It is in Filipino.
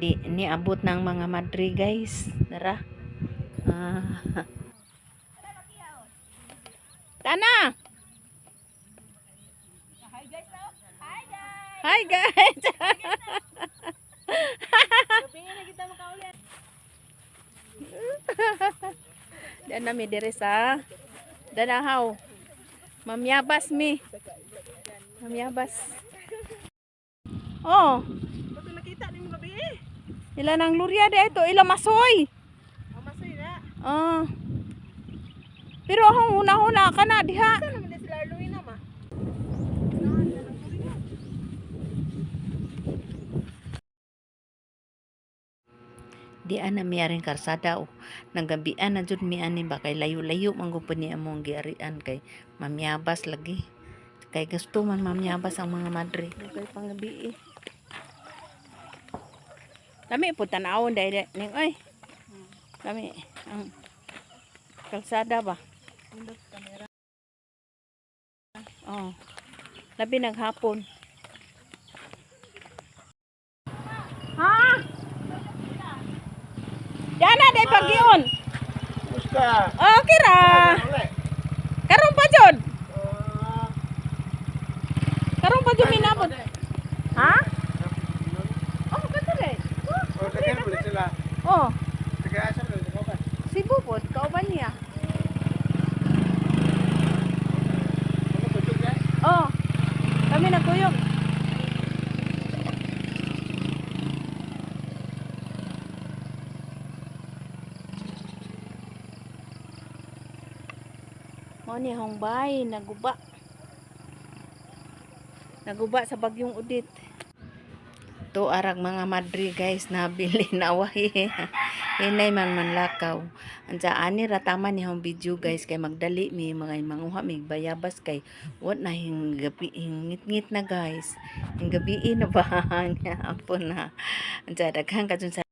Di niabot ng mga madre guys. Tara. Ah. Tana. Hi guys. Dan nami dire sa Danahaw. Mamyabas mi. Mamyabas. Oh. Bato nakita ni mo gabi eh. Ila nang lurya de ito, ila masoy. Ang masoy na. Ah. Pero akong una-una ka na diha. Saan naman din sila Arluina ma? Di ana miyaring karsada o nanggabian na jud mi ani ba kay layo-layo man gud ni among giarian kay mamyabas lagi. Kay gusto man mamyabas ang mga madre. Kay pangabi. Lami po tanawon dai ning oy. Lami ang kalsada ba? Oh. Labi naghapon. Ha? Dana day pagyon. Musta? Okay ra. Karong pa jud. Karong pa jud minabot. Ha? Oh, katare. Oh, tagal mo sila. Oh, Taga-asa mo sila ba? Cebu po, kauban niya. Ano ba ito yan? Oh, kami nagkuyog. Mo ni Hongbay, naguba. Naguba sa bagyong Udit. To arag mga madre guys, nabili na away. Hinay man manlakaw. Ansa ani rataman ni hong video guys kay magdali mi mga manguha mi bayabas kay what na gabi ngit-ngit na guys. Hing gabi na ba? Ampon na. Ansa daghan ka dun sa